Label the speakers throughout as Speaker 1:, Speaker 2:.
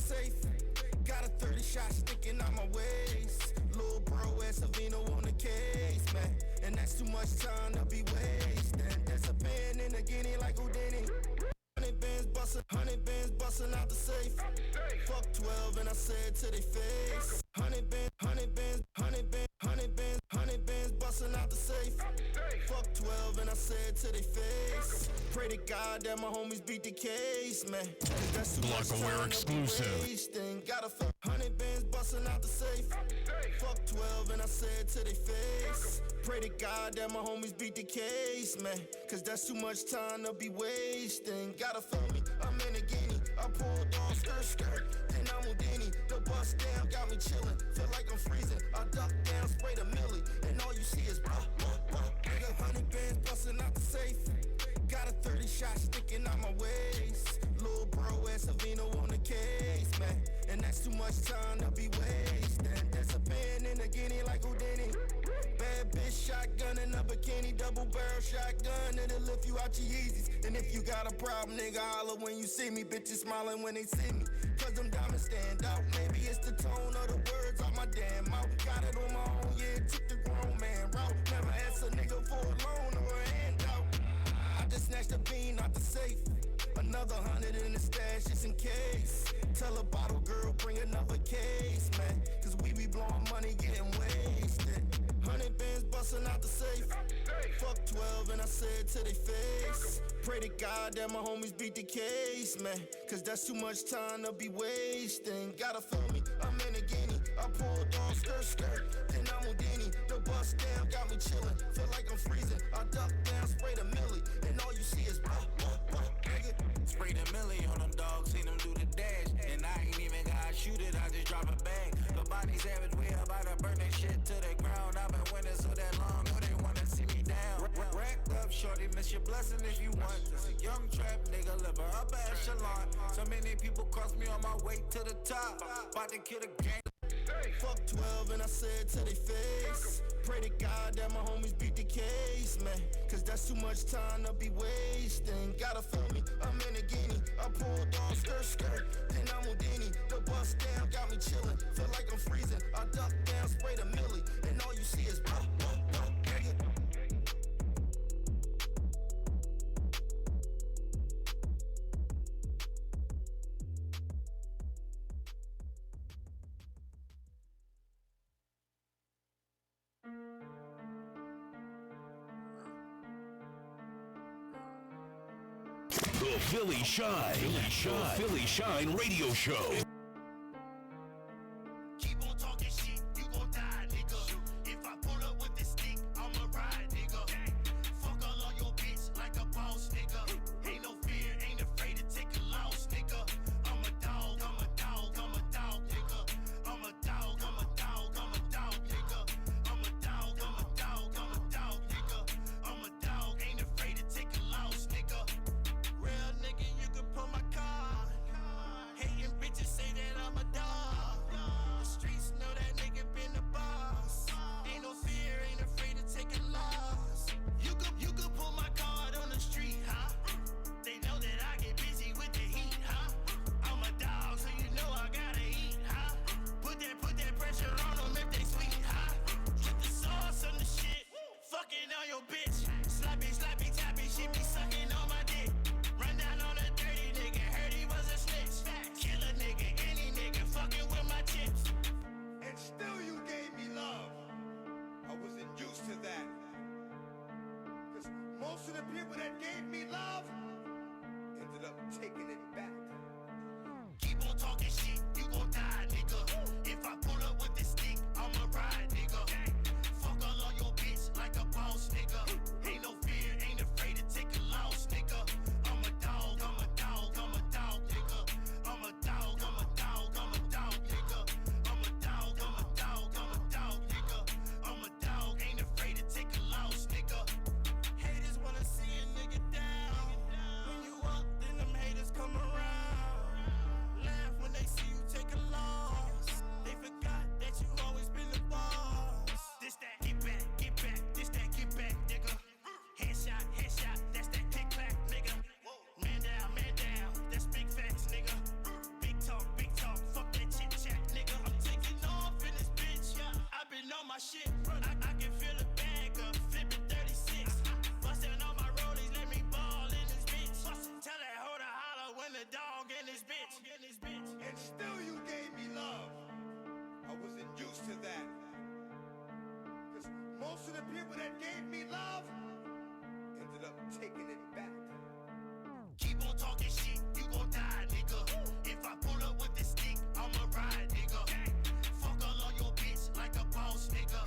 Speaker 1: safe. Got a 30 shot sticking out my waist. Lil' bro at Savino on the case, man. And that's too much time to be wasting. There's a pen in a guinea like Houdini. 100 bands bustin' out the safe. Fuck 12 and I said to they face. 100 bands bustin' out the safe. Fuck 12 and I said to they face. Pray to God that my homies beat the case, man. That's too much time exclusive. Got a 100 bands bustin' out the safe. Fuck 12 and I said to they face. Pray to God that my homies beat the case, man. Cause that's too much time to be wasting. Gotta feel me, I'm in a guinea. I pulled off skirt. Then I'm Houdini. The bust down got me chillin'. Feel like I'm freezing. I duck down, spray the milli. And all you see is blah. Nigga, 100 bands bustin' out the safe. Got a 30 shot sticking out my waist. Lil' bro at Savino on the case, man. And that's too much time to be wasting. There's a pen in a guinea like Houdini. Bad bitch shotgun in a bikini. Double barrel shotgun, it'll lift you out your Yeezys. And if you got a problem, nigga, holler when you see me. Bitches smiling when they see me. Cause them diamonds stand out. Maybe it's the tone of the words out my damn mouth. Got it on my own, yeah, took the grown man route. Never asked a nigga for a loan or a handout. I just snatched a bean out the safe. Another 100 in the stash just in case. Tell a bottle girl bring another case, man. Cause we be blowing money getting wasted. 100 bands bustin' out the safe. Fuck 12 and I said to they face. Pray to God that my homies beat the case, man. Cause that's too much time to be wasting. Gotta feel me, I'm in a guinea. I pulled off skirt. Then I'm Houdini. The bust down got me chillin'. Feel like I'm freezing. I duck down, spray the milli. And all you see is blah.
Speaker 2: Spray the milli on them dogs, seen them do the dash. And I ain't even gotta shoot it, I just drop a bag. The body savage, we about to burn that shit to the ground. I've been winning so that long, no they wanna see me down. Racked up, shorty, miss your blessing if you want. Just a young trap nigga, live a upper echelon. So many people cross me on my way to the top. About to kill the gang.
Speaker 1: Fuck 12 and I said to they face. Pray to God that my homies beat the case, man. Cause that's too much time to be wasting. Gotta feel me, I'm in a guinea. I pulled off skirt. Then I'm Houdini. The bust down got me chillin'. Feel like I'm freezing. I duck down, spray the milli. And all you see is blah.
Speaker 3: The PhillyShine Radio Show.
Speaker 4: Keep on talking shit, you gon' die, nigga. If I pull up with this stick, I'ma ride, nigga. Fuck all on your bitch like a boss, nigga. Ain't no fear, ain't afraid to take a loss, nigga. I'm a dog, nigga. I'm a dog, nigga. I'm a dog, nigga. I'm a dog, ain't afraid to take a loss, nigga. Real nigga, you can pull my car. Hating bitches say that I'm a dog. The streets know that nigga been the boss. Ain't no fear, ain't afraid to take a loss. You could pull my card on the street, huh? They know that I get busy with the heat, huh? I'm a dog, so you know I gotta eat, huh? Put that pressure on them if they sweet, huh? Put the sauce on the shit, fucking on your bitch. Sloppy, tappy, she be sucking on my dick. Run down on a dirty nigga, heard he was a snitch. Kill a nigga, any nigga, fucking with my chips.
Speaker 5: And still you gave me love. I wasn't used to that. Because most of the people that gave me love ended up taking it back.
Speaker 4: Keep on talking shit, you gon' die, nigga. If I pull up with this stick, I'ma ride, nigga. Fuck all on your bitch like a boss, nigga. Ain't no fear, ain't afraid to take a loss, nigga. I'm a dog, nigga. I'm a dog, nigga. I'm a dog, nigga. I'm a dog, ain't afraid to take a loss, nigga. Haters wanna see a nigga down.
Speaker 5: most of the people that gave me love ended up taking it back.
Speaker 4: Keep on talking shit, you gon' die, nigga. If I pull up with the stick, I'ma ride, nigga. Fuck all on your bitch like a boss, nigga.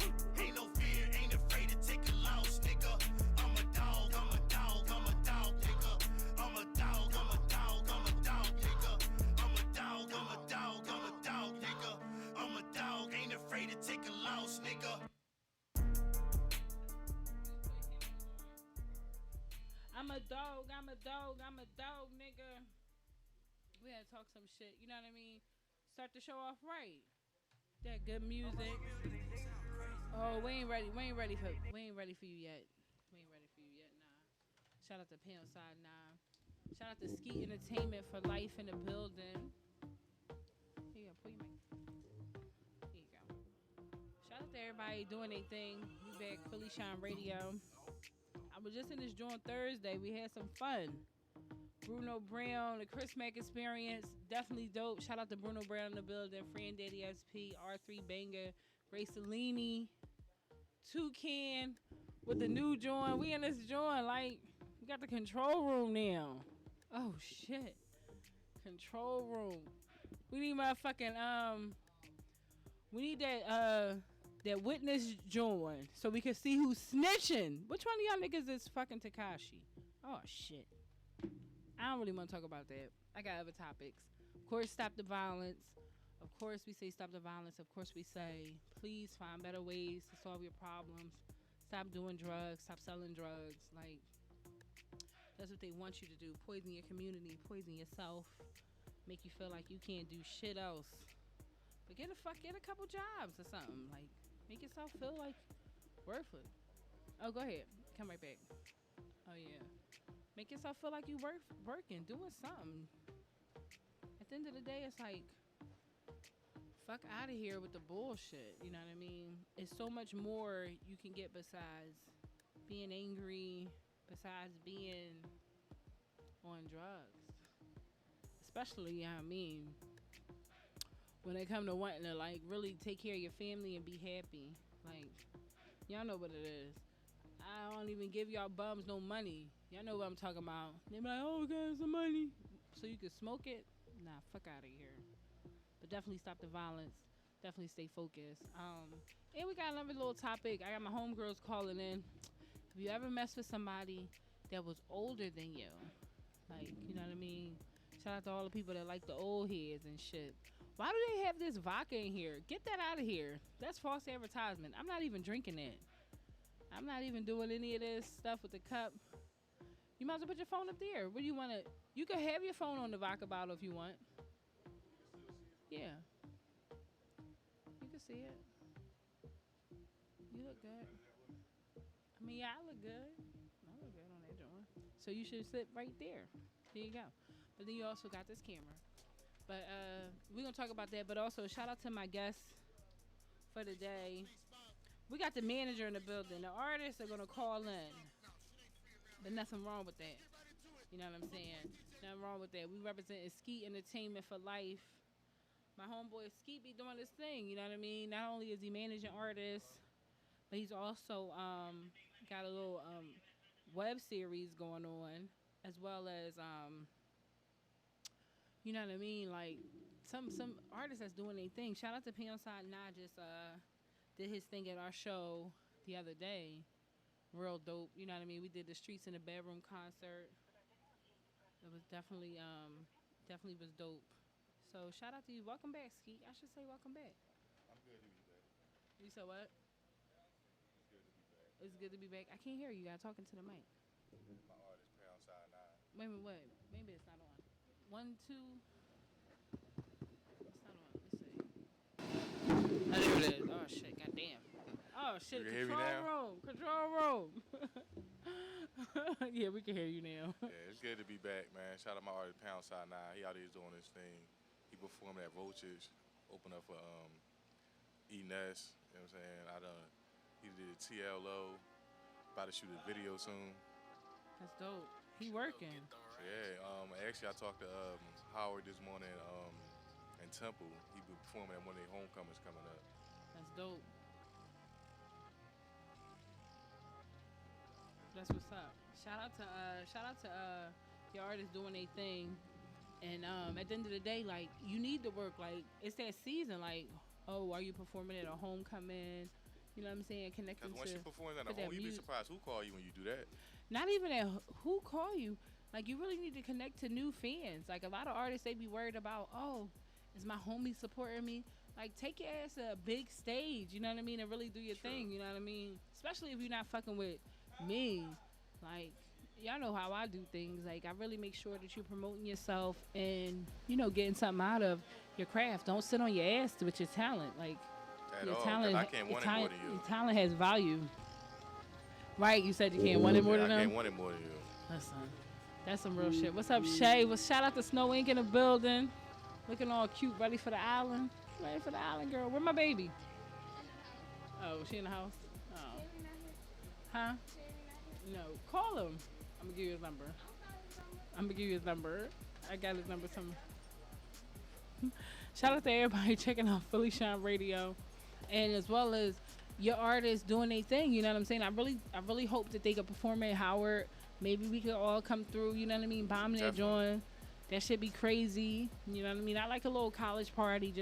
Speaker 4: Ain't no fear, ain't afraid to take a loss, nigga. I'm a dog, I'm a dog, I'm a dog, nigga. I'm a dog, I'm a dog, I'm a dog, nigga. I'm a dog, I'm a dog, I'm a dog, nigga. I'm a dog, ain't afraid to take a loss, nigga.
Speaker 6: I'm a dog, I'm a dog, I'm a dog, nigga. We had to talk some shit, you know what I mean? Start the show off right. That good music. Oh, we ain't ready for you yet. We ain't ready for you yet, nah. Shout out to Poundside, nah. Shout out to Ski Entertainment for life in the building. Here you go, put your mic. Here you go. Shout out to everybody doing their thing. We back, PhillyShine Radio. I was just in this joint Thursday. We had some fun. Bruno Brown, the Chris Mack Experience, definitely dope. Shout out to Bruno Brown in the building, Fran Daddy SP, R3 Banger, Ray Salini, Toucan with the new joint. We in this joint, like, we got the control room now. Oh, shit. Control room. We need motherfucking, we need that witness join so we can see who's snitching. Which one of y'all niggas is fucking Tekashi? Oh, shit. I don't really want to talk about that. I got other topics. Of course, stop the violence. Of course, we say stop the violence. Of course, we say please find better ways to solve your problems. Stop doing drugs. Stop selling drugs. Like, that's what they want you to do. Poison your community. Poison yourself. Make you feel like you can't do shit else. But get a couple jobs or something. Like, make yourself feel like worth it. Oh, go ahead. Come right back. Oh, yeah. Make yourself feel like you working, doing something. At the end of the day, it's like, fuck out of here with the bullshit. You know what I mean? It's so much more you can get besides being angry, besides being on drugs. Especially, you know what I mean, when they come to wanting to, like, really take care of your family and be happy. Like, y'all know what it is. I don't even give y'all bums no money. Y'all know what I'm talking about. They be like, oh, okay, some money. So you can smoke it? Nah, fuck out of here. But definitely stop the violence. Definitely stay focused. And we got another little topic. I got my homegirls calling in. Have you ever messed with somebody that was older than you? Like, you know what I mean? Shout out to all the people that like the old heads and shit. Why do they have this vodka in here? Get that out of here. That's false advertisement. I'm not even drinking it. I'm not even doing any of this stuff with the cup. You might as well put your phone up there. What do you want to... You can have your phone on the vodka bottle if you want. Yeah. You can see it. You look good. I mean, yeah, I look good. I look good on that joint. So you should sit right there. There you go. But then you also got this camera. But we're going to talk about that. But also, shout out to my guests for the day. We got the manager in the building. The artists are going to call in. But nothing wrong with that. You know what I'm saying? Nothing wrong with that. We represent Ski Entertainment for life. My homeboy Ski be doing this thing. You know what I mean? Not only is he managing artists, but he's also got a little web series going on, as well as you know what I mean? Like some artists that's doing their thing. Shout out to Poundside Nah, just did his thing at our show the other day. Real dope. You know what I mean? We did the Streets in the Bedroom concert. It was definitely was dope. So shout out to you. Welcome back, Ski. I should say welcome back.
Speaker 7: I'm good to be back.
Speaker 6: You said what?
Speaker 7: It's good to be back.
Speaker 6: It's good to be back. I can't hear you. You gotta talk into the mic.
Speaker 7: My artist, Poundside Nah.
Speaker 6: Wait a minute, wait. Maybe it's not on. 1, 2. It's not on. Let's see. Oh, there it is. Oh shit, goddamn. Oh shit,
Speaker 7: You can hear me now?
Speaker 6: Control room. Yeah, we can hear you now.
Speaker 7: Yeah, it's good to be back, man. Shout out my artist, Poundside Nah. He out here doing his thing. He performed at Vultures, opened up for Enes. You know what I'm saying? He did TLO. About to shoot a video soon.
Speaker 6: That's dope. He working.
Speaker 7: So yeah, actually I talked to Howard this morning in Temple. He be performing at one of their homecomings coming up.
Speaker 6: That's dope. That's what's up. Shout out to your artists doing their thing. And at the end of the day, like you need to work. Like it's that season. Like, oh, are you performing at a homecoming? You know what I'm saying? Connecting
Speaker 7: Because once
Speaker 6: to
Speaker 7: you perform at
Speaker 6: to
Speaker 7: a
Speaker 6: that
Speaker 7: home, you be
Speaker 6: music.
Speaker 7: surprised who call you when you do that.
Speaker 6: Not even at who call you. Like you really need to connect to new fans. Like a lot of artists, they be worried about, oh, is my homie supporting me? Like take your ass to a big stage. You know what I mean? And really do your
Speaker 7: True.
Speaker 6: thing. You know what I mean? Especially if you're not fucking with me. Like y'all know how I do things. Like I really make sure that you're promoting yourself and getting something out of your craft. Don't sit on your ass with your talent. Like
Speaker 7: At
Speaker 6: your
Speaker 7: all. 'Cause
Speaker 6: talent,
Speaker 7: I can't want it more than you.
Speaker 6: your talent has value. Right? You said you can't want it more
Speaker 7: Yeah,
Speaker 6: than
Speaker 7: I
Speaker 6: them.
Speaker 7: can't want it more than you.
Speaker 6: Listen, that's some real shit. What's up, Shay? Shout out to Snow Ink in the building. Looking all cute, ready for the island. Ready for the island, girl. Where my baby? Oh, she in the house? Oh. Huh? No. Call him. I'm gonna give you his number. I got his number somewhere. Shout out to everybody checking out PhillyShine Radio, and as well as your artists doing their thing. You know what I'm saying? I really hope that they could perform at Howard. Maybe we could all come through. You know what I mean? Bomb that joint. That should be crazy. You know what I mean? I like a little college party.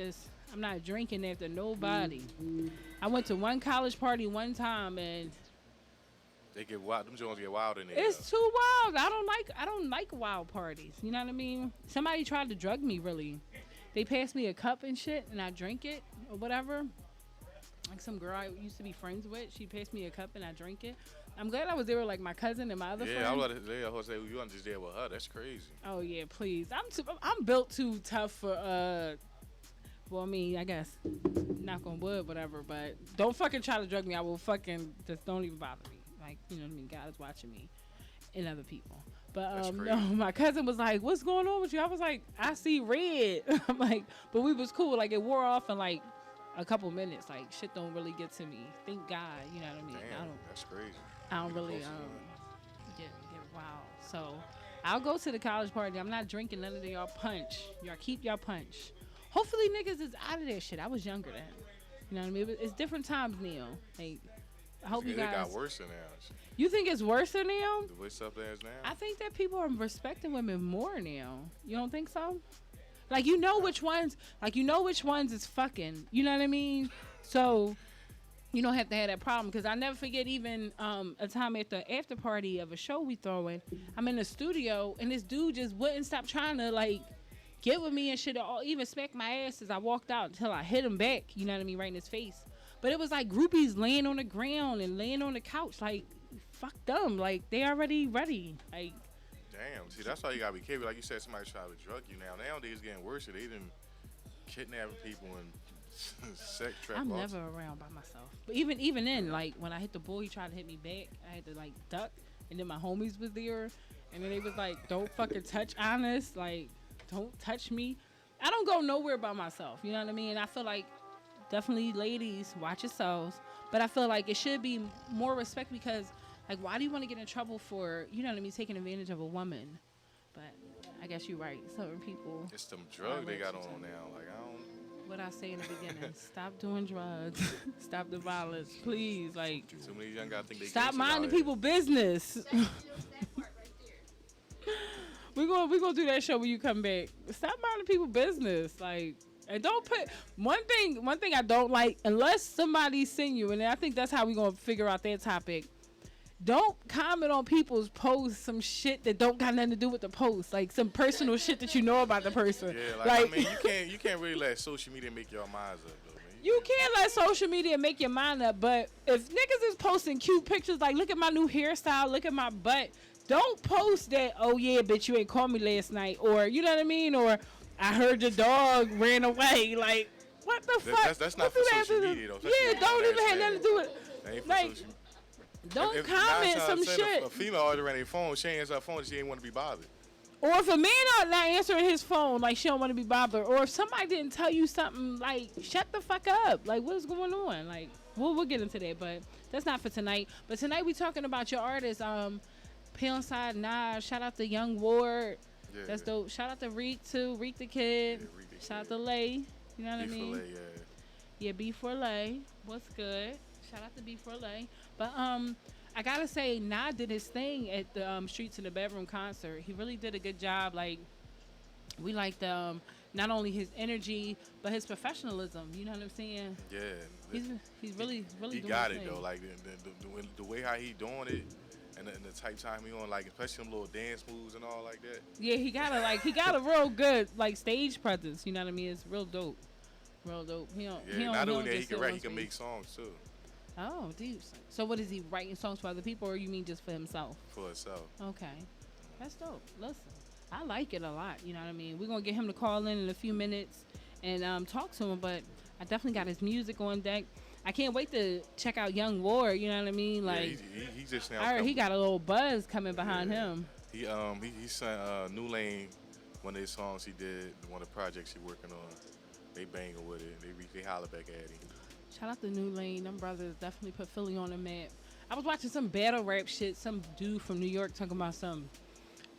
Speaker 6: I'm not drinking after nobody. I went to one college party one time and
Speaker 7: They get wild. Them joints get wild in there.
Speaker 6: it's too wild. I don't like wild parties. You know what I mean? Somebody tried to drug me really. They passed me a cup and shit and I drank it or whatever. Like some girl I used to be friends with, she passed me a cup and I drank it. I'm glad I was there with like my cousin and my other friend.
Speaker 7: Yeah, I was say you want just there with her. That's crazy.
Speaker 6: Oh yeah, please. I'm built too tough for well, I mean, I guess knock on wood, whatever. But don't fucking try to drug me. I will fucking just don't even bother me. Like you know what I mean. God is watching me and other people. But no, my cousin was like, "What's going on with you?" I was like, "I see red." I'm like, but we was cool. Like it wore off in like a couple minutes. Like shit don't really get to me. Thank God. You know what I mean?
Speaker 7: Damn, that's crazy.
Speaker 6: I don't really get wild. So I'll go to the college party. I'm not drinking none of y'all punch. Y'all keep y'all punch. Hopefully niggas is out of that shit. I was younger then. You know what I mean? It's different times now. Like I hope you guys.
Speaker 7: It got worse than now.
Speaker 6: You think it's worse than now?
Speaker 7: The way stuff is now.
Speaker 6: I think that people are respecting women more now. You don't think so? Like you know which ones. Like you know which ones is fucking. You know what I mean? So. You don't have to have that problem because I never forget even a time at the after party of a show we throwing. I'm in the studio and this dude just wouldn't stop trying to like get with me and shit. Or even smack my ass as I walked out until I hit him back. You know what I mean, right in his face. But it was like groupies laying on the ground and laying on the couch. Like fuck them. Like they already ready. Like
Speaker 7: damn. See, that's why you gotta be careful. Like you said, somebody try to drug you now. Nowadays it's getting worse. They done kidnapping people and. Sex trap
Speaker 6: I'm
Speaker 7: laws.
Speaker 6: never around by myself. But even then, like when I hit the bull, he tried to hit me back. I had to like duck, and then my homies was there, and then they was like, "Don't fucking touch Honest, like don't touch me." I don't go nowhere by myself. You know what I mean? I feel like definitely, ladies, watch yourselves. But I feel like it should be more respect because, like, why do you want to get in trouble for taking advantage of a woman? But I guess you're right. Certain people.
Speaker 7: It's them drugs they got on now. Like I don't.
Speaker 6: What I say in the beginning, stop doing drugs, stop the violence, please. Like,
Speaker 7: Too many young guys think they
Speaker 6: stop
Speaker 7: gangsters
Speaker 6: minding
Speaker 7: out here.
Speaker 6: people's business. we gonna do that show when you come back. Stop minding people's business, like, and don't put one thing I don't like unless somebody send you, and I think that's how we gonna figure out that topic. Don't comment on people's posts some shit that don't got nothing to do with the post, like some personal shit that you know about the person.
Speaker 7: Yeah, like I mean, you can't really let social media make your minds up, though, man.
Speaker 6: You can't let social media make your mind up, but if niggas is posting cute pictures, like look at my new hairstyle, look at my butt, don't post that. Oh yeah, bitch, you ain't called me last night, or you know what I mean, or I heard your dog ran away. Like what the fuck?
Speaker 7: That's not for social media, though.
Speaker 6: Yeah, don't even have nothing to do with.
Speaker 7: That ain't for
Speaker 6: Like,
Speaker 7: social.
Speaker 6: don't comment some shit.
Speaker 7: A female already ran her phone. She ain't answer her phone. She ain't want to be bothered.
Speaker 6: Or if a man not answering his phone, like she don't want to be bothered. Or if somebody didn't tell you something, like shut the fuck up. Like what's going on? Like we'll get into that, but that's not for tonight. But tonight we talking about your artists. PhillyShine, Nah. Shout out to Young Ward.
Speaker 7: Yeah,
Speaker 6: That's dope. Shout out to Reek too. Reek the Kid.
Speaker 7: Yeah, Reek the
Speaker 6: Shout out
Speaker 7: Kid.
Speaker 6: to Lay. You know what I mean?
Speaker 7: Filet,
Speaker 6: Yeah, B4 Lay. What's good? Shout out to B4 Lay. But I gotta say, Nah did his thing at the Streets in the Bedroom concert. He really did a good job. Like, we liked not only his energy but his professionalism. You know what I'm saying?
Speaker 7: Yeah.
Speaker 6: He's really
Speaker 7: He
Speaker 6: doing
Speaker 7: got
Speaker 6: his
Speaker 7: it
Speaker 6: thing.
Speaker 7: though. Like the way how he doing it, and the type time he on, like especially them little dance moves and all like that.
Speaker 6: Yeah, he got a real good like stage presence. You know what I mean? It's real dope. Real dope. He don't.
Speaker 7: Yeah.
Speaker 6: He don't,
Speaker 7: Not
Speaker 6: he
Speaker 7: only
Speaker 6: don't
Speaker 7: that, he
Speaker 6: just
Speaker 7: can
Speaker 6: sit
Speaker 7: rap.
Speaker 6: on
Speaker 7: He can
Speaker 6: stage.
Speaker 7: make songs too
Speaker 6: Oh, dude. So what is he writing songs for other people, or you mean just for himself?
Speaker 7: for himself.
Speaker 6: Okay, that's dope. Listen, I like it a lot. You know what I mean? We're gonna get him to call in a few minutes and talk to him. But I definitely got his music on deck. I can't wait to check out Young Ward. You know what I mean? Like,
Speaker 7: yeah, he just now.
Speaker 6: I heard he got a little buzz coming behind him.
Speaker 7: He sent New Lane one of his songs he did, one of the projects he working on. They banging with it. They holler back at him.
Speaker 6: Shout out to New Lane. Them brothers definitely put Philly on the map. I was watching some battle rap shit. Some dude from New York talking about some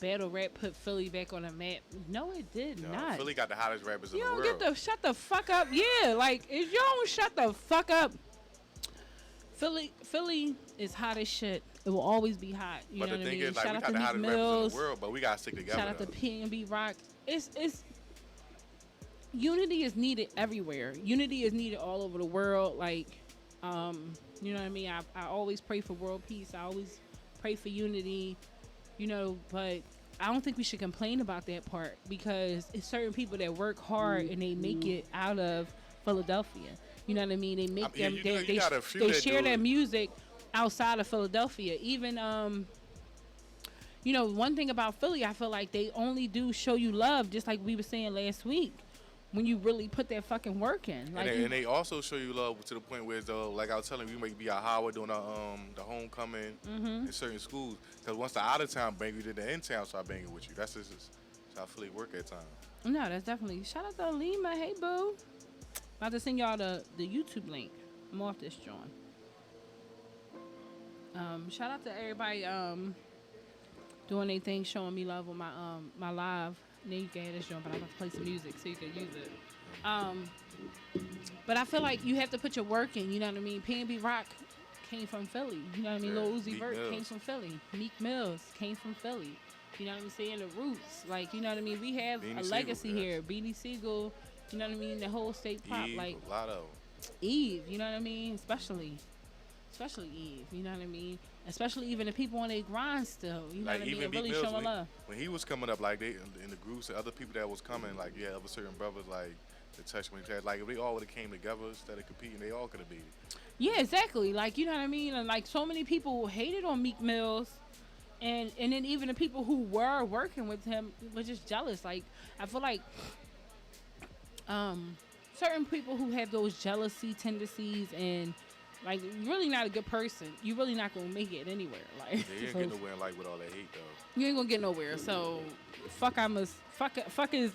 Speaker 6: battle rap put Philly back on the map. No, it did not.
Speaker 7: Philly got the hottest rappers in
Speaker 6: You
Speaker 7: the
Speaker 6: don't
Speaker 7: world.
Speaker 6: get the shut the fuck up. Yeah, like if you don't shut the fuck up, Philly is hot as shit. It will always be hot. You
Speaker 7: But
Speaker 6: know
Speaker 7: the
Speaker 6: what I
Speaker 7: thing
Speaker 6: mean?
Speaker 7: is, like,
Speaker 6: Shout
Speaker 7: we
Speaker 6: out
Speaker 7: got
Speaker 6: to
Speaker 7: the
Speaker 6: Meek
Speaker 7: hottest rappers in
Speaker 6: Mills.
Speaker 7: the world, but we gotta stick together.
Speaker 6: Shout out to
Speaker 7: though.
Speaker 6: P&B Rock. It's unity is needed everywhere. Unity is needed all over the world. Like, you know what I mean? I always pray for world peace. I always pray for unity. You know, but I don't think we should complain about that part because it's certain people that work hard and they make it out of Philadelphia. You know what I mean? They make them.
Speaker 7: you got a few
Speaker 6: They
Speaker 7: that
Speaker 6: share
Speaker 7: do
Speaker 6: their
Speaker 7: it.
Speaker 6: music outside of Philadelphia. Even you know, one thing about Philly, I feel like they only do show you love, just like we were saying last week, when you really put that fucking work in. Like,
Speaker 7: And they also show you love to the point where, though, like I was telling you, we might be at Howard doing the homecoming in certain schools. Because once the out of town bang you, then the in town start banging with you. That's just how Philly work at times.
Speaker 6: no, that's definitely. Shout out to Lima. Hey, boo. About to send y'all the YouTube link. I'm off this joint. Shout out to everybody doing their thing, showing me love on my my live. And then you can hear this joint, but I'm about to play some music so you can use it. But I feel like you have to put your work in. You know what I mean? P&B Rock came from Philly. You know what I mean?
Speaker 7: Yeah,
Speaker 6: Lil Uzi
Speaker 7: Meek
Speaker 6: Vert
Speaker 7: Mills.
Speaker 6: came from Philly. Meek Mills came from Philly. You know what I'm saying? The roots. Like, you know what I mean? We have
Speaker 7: Beanie
Speaker 6: a
Speaker 7: Siegel,
Speaker 6: legacy
Speaker 7: yes.
Speaker 6: here. Beanie Siegel. You know what I mean? The whole state pop.
Speaker 7: Eve,
Speaker 6: Like,
Speaker 7: a lot of
Speaker 6: Eve, you know what I mean? Especially Eve, you know what I mean? Especially even the people on their grind still, you know
Speaker 7: like
Speaker 6: what I mean?
Speaker 7: even
Speaker 6: They're really
Speaker 7: Meek Mills,
Speaker 6: showing love.
Speaker 7: when he was coming up, like they in the groups and other people that was coming, like other certain brothers like the touch when he had, like if they all would have came together instead of competing, they all could have beat it.
Speaker 6: Yeah, exactly. Like, you know what I mean? And like so many people hated on Meek Mills. And then even the people who were working with him were just jealous. Like, I feel like certain people who have those jealousy tendencies and like you're really not a good person. You're really not gonna make it anywhere. Like,
Speaker 7: They ain't
Speaker 6: so
Speaker 7: getting nowhere in life with all that hate though.
Speaker 6: you ain't gonna get nowhere. So fuck is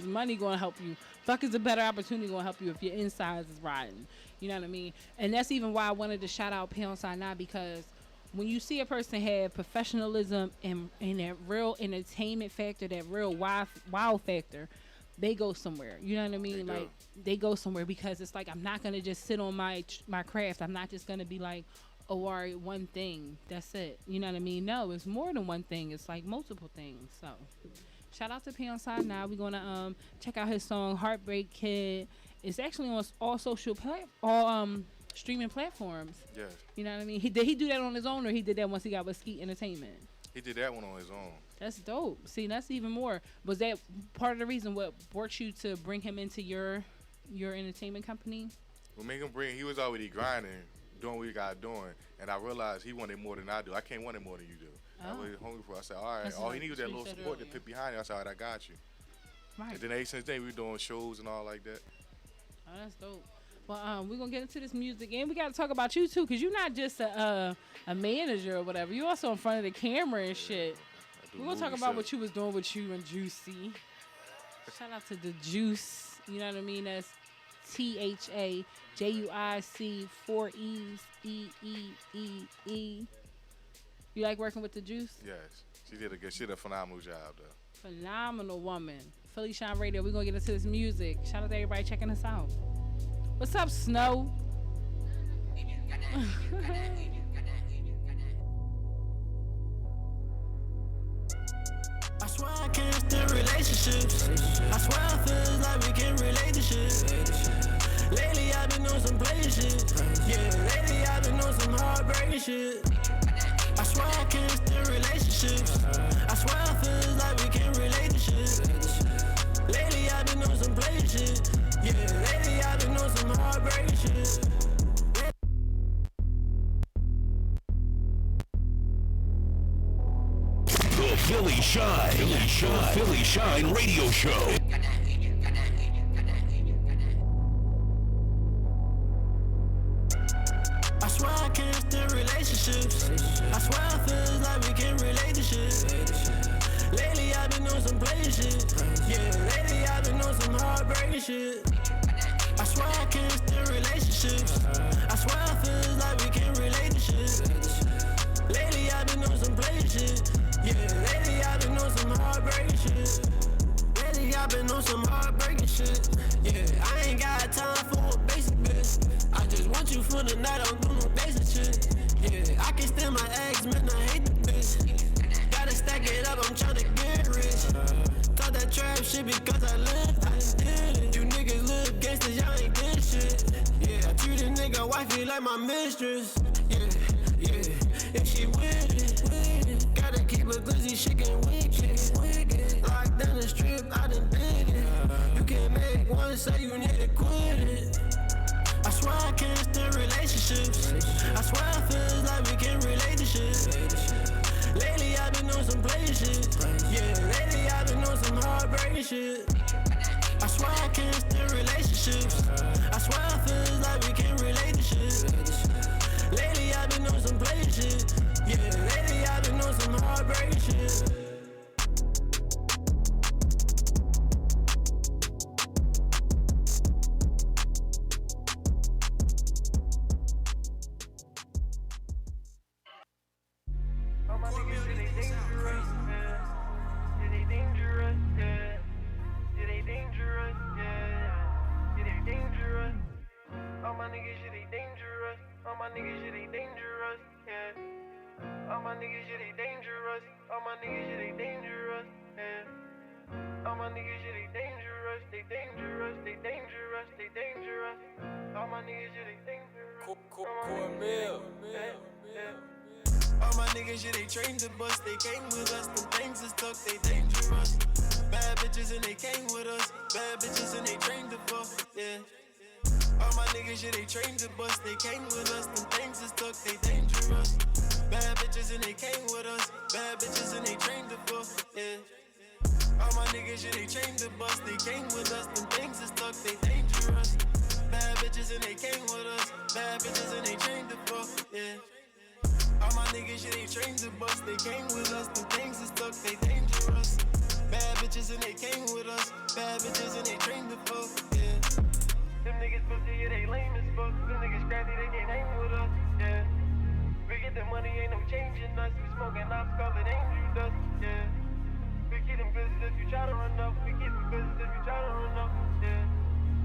Speaker 6: money gonna help you? Fuck is a better opportunity gonna help you if your insides is riding. You know what I mean? And that's even why I wanted to shout out PhillyShine now, because when you see a person have professionalism and that real entertainment factor, that real wow factor, they go somewhere. You know what I mean?
Speaker 7: They do.
Speaker 6: Like, they go somewhere because it's like, I'm not gonna just sit on my craft. I'm not just gonna be like, oh, all right, one thing, that's it. You know what I mean? No, it's more than one thing. It's like multiple things. So shout out to PhillyShine now. We're gonna check out his song Heartbreak Kid. It's actually on all streaming platforms.
Speaker 7: Yes.
Speaker 6: You know what I mean? Did he do that on his own, or he did that once he got with Skeet Entertainment?
Speaker 7: He did that one on his own.
Speaker 6: That's dope. See, that's even more. Was that part of the reason what brought you to bring him into your entertainment company?
Speaker 7: What made him he was already grinding, doing what he got doing, and I realized he wanted more than I do. I can't want it more than you do. I was hungry for it. I said, all right,
Speaker 6: That's
Speaker 7: all
Speaker 6: like
Speaker 7: he needed was that
Speaker 6: you
Speaker 7: little
Speaker 6: said
Speaker 7: support to
Speaker 6: earlier.
Speaker 7: put behind it. I said, all right, I got you.
Speaker 6: Right.
Speaker 7: And then ever since then, we were doing shows and all like that.
Speaker 6: Oh, that's dope. Well, we're gonna get into this music, and we gotta talk about you too, cause you're not just a manager or whatever. You also in front of the camera and shit.
Speaker 7: I do
Speaker 6: We're gonna talk
Speaker 7: movie
Speaker 6: about
Speaker 7: stuff.
Speaker 6: what you was doing with you and Juicy. Shout out to the Juice. You know what I mean? That's THAJUIC 4 E's E. You like working with the Juice?
Speaker 7: Yes, she did a phenomenal job though.
Speaker 6: Phenomenal woman. PhillyShine Radio. We're gonna get into this music. Shout out to everybody checking us out. What's up, Snow?
Speaker 8: swear I feel like we can relate to shit. Lately I've been on some play shit. Yeah, lately I've been on some heartbreaking shit. I swear I can't stand relationships. I swear I feel like we can relate to shit. Lately I've been on some play shit. Yeah, lately I've been on some heartbreaking shit.
Speaker 3: The PhillyShine Radio Show.
Speaker 8: I swear I can't stand relationships. I swear I feel like we can relate to shit. Lately I've been on some play shit. Yeah, lately I've been on some heartbreaking shit. I swear I can't stand relationships. I swear I feel like we can relate to shit. Lately I've been on some play shit. Yeah, lately I've been on some heartbreaking shit. Lately I've been on some heartbreaking shit. Yeah, I ain't got time for a basic bitch. I just want you for the night, I don't do no basic shit. Yeah, I can stand my ex, man, I hate the bitch. Gotta stack it up, I'm tryna get rich. Call that trap shit because I lived, I did it. You niggas live gangsters, y'all ain't did shit. Yeah, I treat a nigga wifey like my mistress. Yeah, if she with it. Gotta keep a glizzy, she can wicked. Locked down the strip, I done did it. You can't make one, say you need to quit it. I swear I can't stand relationships. I swear I feel like we can relate to shit. Lately I've been on some play shit. Yeah, lately I've been on some heartbreaking shit. I swear I can't stand relationships. I swear I feel like we can relate to shit. Lately I've been on some play shit. Yeah, lately I've been on some heartbreaking shit.
Speaker 4: All my niggas, yeah, they trained to bust. They came with us, them things is tough, they dangerous. Bad bitches and they came with us. Bad bitches and they trained to fuck, yeah. All my niggas, yeah, they trained to bust. They came with us, them things is tough, they dangerous. Bad bitches and they came with us. Bad bitches and they trained to fuck, yeah. All my niggas, yeah, they trained to bust. They came with us, them things is tough, they dangerous. Bad bitches and they came with us. Bad bitches and they trained to fuck, yeah. All my niggas, yeah, they trained to bust. They came with us, them things is stuck, they dangerous. Bad bitches and they came with us. Bad bitches and they trained to fuck, yeah. Them niggas pussy, yeah, they lame as fuck. Them niggas scrappy, they can't hang with us, yeah. We get the money, ain't no changing us. We smoking ops, call it angel dust, yeah. We keep them business if you try to run up. We keep them business if you try to run up, yeah.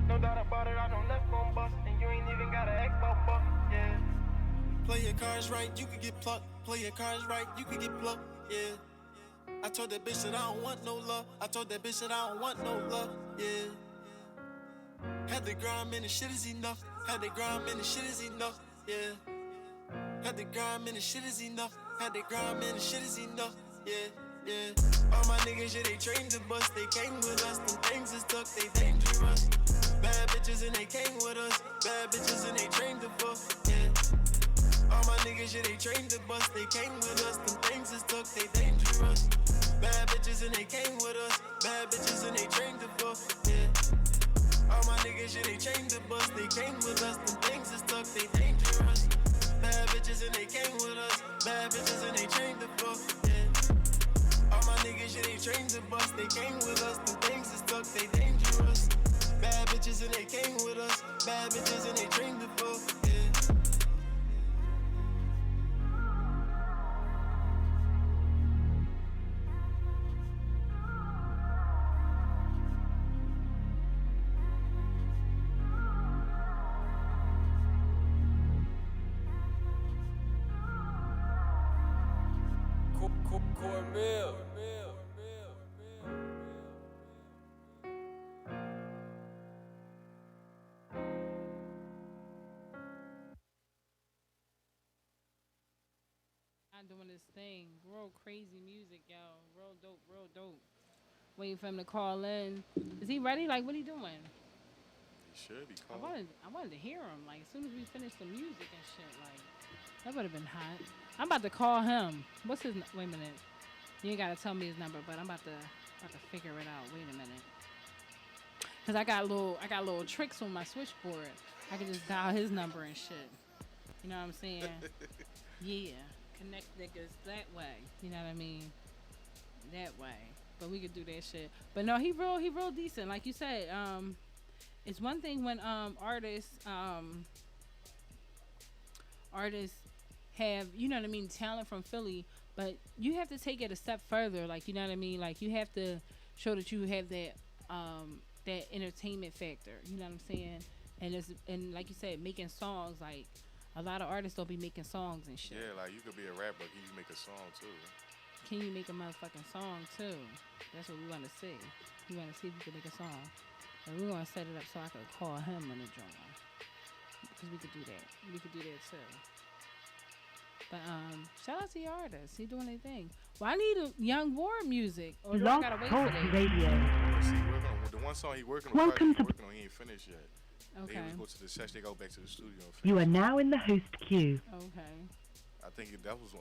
Speaker 4: No doubt about it, I know left gon' bust. And you ain't even gotta act about buck, yeah. Play your cards right, you could get plucked. Play your cards right, you could get plucked, yeah. I told that bitch that I don't want no love. I told that bitch that I don't want no love, yeah. Had the grind, man, the shit is enough. Had the grind, man, the shit is enough, yeah. Had the grind, man, the shit is enough. Had the grind, man, the shit is enough, yeah, yeah. All my niggas, yeah, they trained to bust. They came with us, them things is stuck, they dangerous. Bad bitches and they came with us. Bad bitches and they trained to fuck, yeah. All my niggas, yeah, they trained to bust. They came with us, them things is stuck, they dangerous. Bad bitches and they came with us. Bad bitches and they trained to fuck, yeah. All my niggas, yeah, they trained to bust. They came with us, them things is stuck, they dangerous. Bad bitches and they came with us. Bad bitches and they trained to fuck, yeah. All my niggas, yeah, they trained to bust. They came with us, them things is stuck, they dangerous. Bad bitches and they came with us. Bad bitches and they trained to fuck, yeah.
Speaker 6: doing this thing. Real crazy music, yo. Real dope, real dope. Waiting for him to call in. Is he ready? Like, what he doing?
Speaker 7: He should be
Speaker 6: I
Speaker 7: calling.
Speaker 6: wanted to hear him. Like, as soon as we finish the music and shit, like, that would have been hot. I'm about to call him. What's his? Wait a minute. You ain't gotta tell me his number, but I'm about to figure it out. Wait a minute. Cause I got little tricks on my switchboard. I can just dial his number and shit. You know what I'm saying? Yeah. Connect niggas that way. You know what I mean? That way. But we could do that shit. But no, he real decent. Like you said, it's one thing when artists have, you know what I mean, talent from Philly, but you have to take it a step further. Like, you know what I mean? Like, you have to show that you have that that entertainment factor. You know what I'm saying? And like you said, making songs, like a lot of artists don't be making songs and shit.
Speaker 7: Yeah, like you could be a rapper, can you make a song too?
Speaker 6: Can you make a motherfucking song too? That's what we want to see. We want to see if you can make a song. And we're going to set it up so I could call him in the joint. Because we could do that. We could do that too. But shout out to your artists. He doing their thing. Well, I need a Young War music. Or do I gotta wait for that?
Speaker 9: Radio.
Speaker 7: The one song he working on, he ain't finished yet.
Speaker 6: Okay.
Speaker 7: They go to the session, they go back to the studio. And finish.
Speaker 9: You are now in the host queue.
Speaker 6: Okay.
Speaker 7: I think that was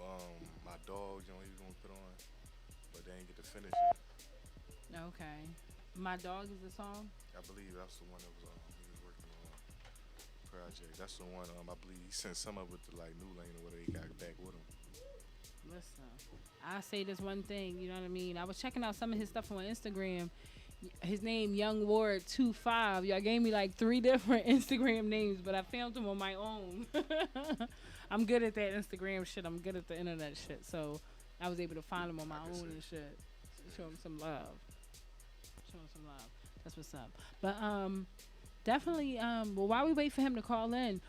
Speaker 7: My Dog, you know, he was gonna put on, but they ain't get to finish it.
Speaker 6: Okay. My Dog is the song?
Speaker 7: I believe that's the one that was he was working on project. That's the one I believe he sent some of it to like New Lane or whatever. He got back with him.
Speaker 6: Listen, I say this one thing, you know what I mean? I was checking out some of his stuff on Instagram. His name, Young Ward 25. Y'all gave me like 3 different Instagram names, but I found them on my own. I'm good at that Instagram shit. I'm good at the internet shit. So I was able to find them on my own and shit. Show him some love. Show him some love. That's what's up. But definitely, well, while we wait for him to call in,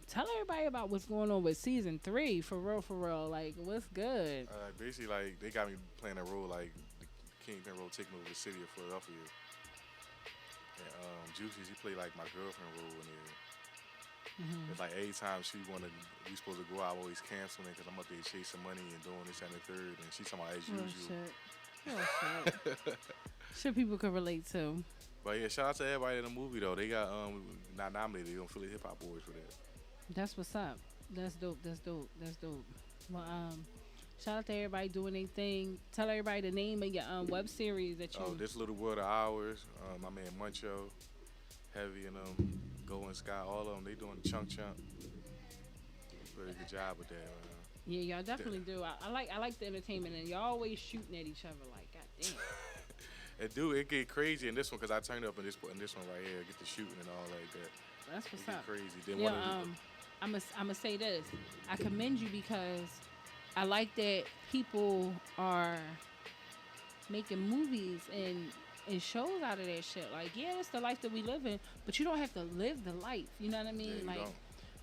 Speaker 6: tell everybody about what's going on with season 3. For real. Like, what's good?
Speaker 7: Basically, like, they got me playing a role like the Kingpin role, taking over the city of Philadelphia. And Juicy's, he played like my girlfriend role in there. Mm-hmm. It's like every time we supposed to go out, I always canceling because I'm up there chasing money and doing this and the third. And she's talking about as usual.
Speaker 6: Shit. Shit people could relate to.
Speaker 7: But yeah, shout out to everybody in the movie though. They got not nominated. They don't Philly Hip Hop Awards for that.
Speaker 6: That's what's up. That's dope. Well, shout out to everybody doing their thing. Tell everybody the name of your web series that you.
Speaker 7: Oh, This Little World of Ours. My man Muncho, Heavy, and Go and Sky. All of them. They doing the chunk. Very good job with that.
Speaker 6: Yeah, y'all definitely do. I like the entertainment, and y'all always shooting at each other like, goddamn.
Speaker 7: It get crazy in this one because I turned up in this one right here, get the shooting and all like that.
Speaker 6: That's what's up.
Speaker 7: Crazy. Then
Speaker 6: yeah, I'ma say this. I commend you because I like that people are making movies and shows out of that shit. Like, yeah, it's the life that we live in, but you don't have to live the life. You know what I mean?
Speaker 7: Yeah,
Speaker 6: like,